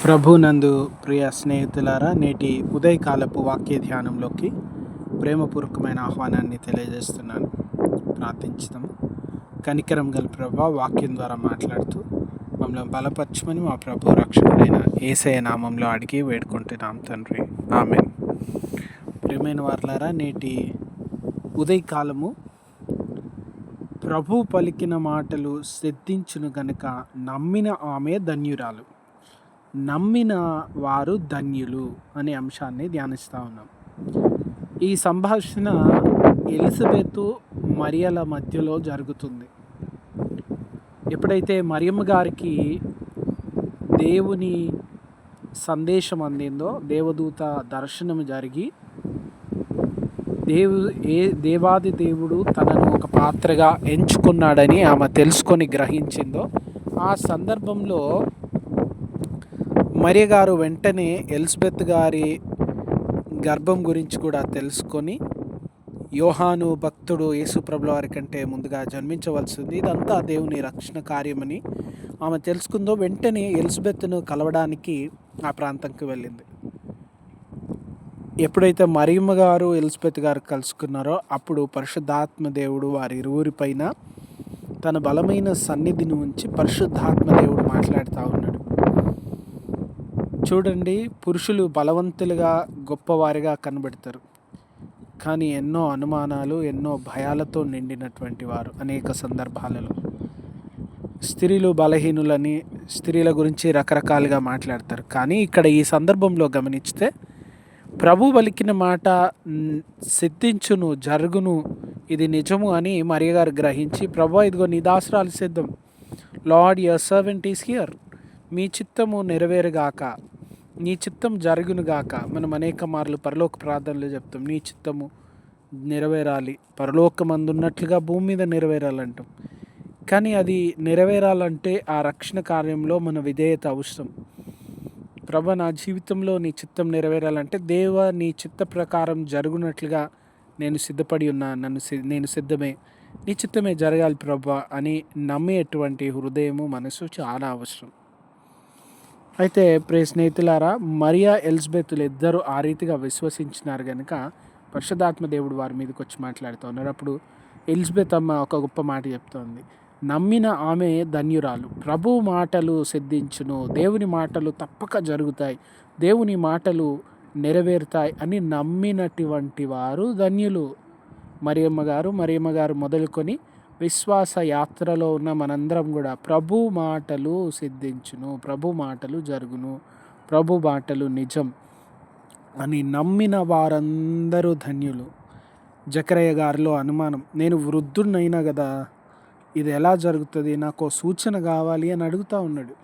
ప్రభునందు ప్రియ స్నేహితులారా, నేటి ఉదయకాలపు వాక్య ధ్యానంలోకి ప్రేమపూర్వకమైన ఆహ్వానాన్ని తెలియజేస్తున్నాను. ప్రార్థించుదాము. కనికరం గల ప్రభువా, వాక్యం ద్వారా మాట్లాడుతూ మమ్మల్ని బలపరచమని మా ప్రభు రక్షకుడైన యేసయ్య నామంలో అడిగి వేడుకుంటున్నాం తండ్రి, ఆమేన్. ప్రియమైన వారలారా, నేటి ఉదయకాలము ప్రభు పలికిన మాటలు సిద్ధించును గనుక నమ్మిన ఆమె ధన్యురాలు, నమ్మిన వారు ధన్యులు అనే అంశాన్ని ధ్యానిస్తూ ఉన్నాం. ఈ సంభాషణ ఎలిజబెత్ మరియల మధ్యలో జరుగుతుంది. ఎప్పుడైతే మరియమ్మ గారికి దేవుని సందేశం అందిందో, దేవదూత దర్శనం జరిగి దేవాది దేవుడు తనను ఒక పాత్రగా ఎంచుకున్నాడని ఆమె తెలుసుకొని గ్రహించిందో, ఆ సందర్భంలో మరియ గారు వెంటనే ఎలిజబెత్ గారి గర్భం గురించి కూడా తెలుసుకొని, యోహాను భక్తుడు యేసుప్రభుల వారి కంటే ముందుగా జన్మించవలసింది, ఇదంతా దేవుని రక్షణ కార్యమని ఆమె తెలుసుకుందో, వెంటనే ఎలిజబెత్ను కలవడానికి ఆ ప్రాంతంకి వెళ్ళింది. ఎప్పుడైతే మరియమ్మ గారు ఎలిజబెత్ గారు కలుసుకున్నారో, అప్పుడు పరిశుద్ధాత్మ దేవుడు వారి ఇరువురి పైన తన బలమైన సన్నిధిని ఉంచి పరిశుద్ధాత్మ దేవుడు మాట్లాడుతూ ఉన్నాడు. చూడండి, పురుషులు బలవంతులుగా గొప్పవారిగా కనబడతారు, కానీ ఎన్నో అనుమానాలు, ఎన్నో భయాలతో నిండినటువంటి వారు అనేక సందర్భాలలో. స్త్రీలు బలహీనులని, స్త్రీల గురించి రకరకాలుగా మాట్లాడతారు. కానీ ఇక్కడ ఈ సందర్భంలో గమనిస్తే ప్రభు పలికిన మాట సిద్ధించును, జరుగును, ఇది నిజము అని మరియ గారు గ్రహించి, ప్రభు ఇదిగో నీ దాసురాలు సిద్ధం, Lord your servant is here, మీ చిత్తము నెరవేరుగాక, నీ చిత్తం జరుగునుగాక. మనం అనేక మార్లు పరలోక ప్రార్థనలు చెప్తాం, నీ చిత్తము నెరవేరాలి, పరలోకమందు ఉన్నట్లుగా భూమి మీద నెరవేరాలంటాం. కానీ అది నెరవేరాలంటే ఆ రక్షణ కార్యంలో మన విధేయత అవసరం. ప్రభు, నా జీవితంలో నీ చిత్తం నెరవేరాలంటే, దేవ నీ చిత్త ప్రకారం జరుగునట్లుగా నేను సిద్ధపడి ఉన్నా, నేను సిద్ధమే, నీ చిత్తమే జరగాలి ప్రభు అని నమ్మేటువంటి హృదయము, మనసు చాలా అవసరం. అయితే ప్రియ స్నేహితులారా, మరియా ఎలిజబెత్లు ఇద్దరు ఆ రీతిగా విశ్వసించినారు కనుక పరిశుద్ధాత్మ దేవుడు వారి మీదకి వచ్చి మాట్లాడుతూ ఉన్నారు. అప్పుడు ఎలిజబెత్ అమ్మ ఒక గొప్ప మాట చెప్తోంది, నమ్మిన ఆమె ధన్యురాలు, ప్రభు మాటలు సిద్ధించును, దేవుని మాటలు తప్పక జరుగుతాయి, దేవుని మాటలు నెరవేరుతాయి అని నమ్మినటువంటి వారు ధన్యులు. మరియమ్మ గారు మొదలుకొని విశ్వాస యాత్రలో ఉన్న మనందరం కూడా ప్రభు మాటలు సిద్ధించును, ప్రభు మాటలు జరుగును, ప్రభు మాటలు నిజం అని నమ్మిన వారందరూ ధన్యులు. జకరయ్య గారిలో అనుమానం, నేను వృద్ధుడినైనా కదా, ఇది ఎలా జరుగుతుంది, నాకు సూచన కావాలి అని అడుగుతూ ఉన్నాడు.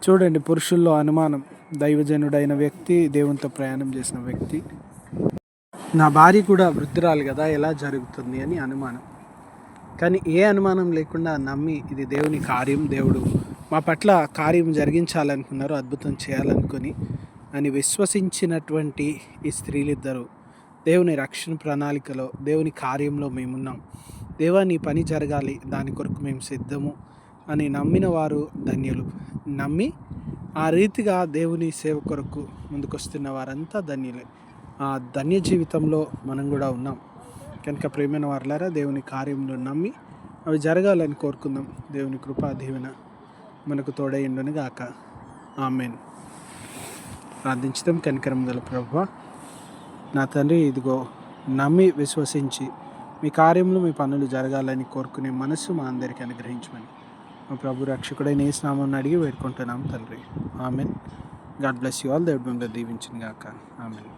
చూడండి, పురుషుల్లో అనుమానం. దైవజనుడైన వ్యక్తి, దేవునితో ప్రయాణం చేసిన వ్యక్తి, నా భార్య కూడా వృద్ధురాలు కదా, ఎలా జరుగుతుంది అని అనుమానం. కానీ ఏ అనుమానం లేకుండా నమ్మి, ఇది దేవుని కార్యం, దేవుడు మా పట్ల కార్యం జరిగించాలనుకున్నారు, అద్భుతం చేయాలనుకుని అని విశ్వసించినటువంటి ఈ స్త్రీలిద్దరూ దేవుని రక్షణ ప్రణాళికలో, దేవుని కార్యంలో మేమున్నాం, దేవా నీ పని జరగాలి, దాని కొరకు మేము సిద్ధము అని నమ్మిన వారు ధన్యులు. నమ్మి ఆ రీతిగా దేవుని సేవ కొరకు ముందుకొస్తున్న వారంతా ధన్యులే. ఆ ధన్య జీవితంలో మనం కూడా ఉన్నాం కనుక ప్రియమైన వారలారా, దేవుని కార్యంలో నమ్మి అవి జరగాలని కోరుకుందాం. దేవుని కృపా దీవెన మనకు తోడైండును గాక, ఆమేన్. ప్రార్థించుదాం. కనికరం గల ప్రభువా, నా తండ్రి, ఇదిగో నమ్మి విశ్వసించి మీ కార్యంలో మీ పనులు జరగాలని కోరుకునే మనసు మా అందరికీ అనుగ్రహించమని మా ప్రభు రక్షకుడైన యేసు నామమున అడిగి వేడుకుంటున్నాం తండ్రి, ఆమేన్. God bless you all. దేవుడు మిమ్మల్ని దీవించును గాక, ఆమేన్.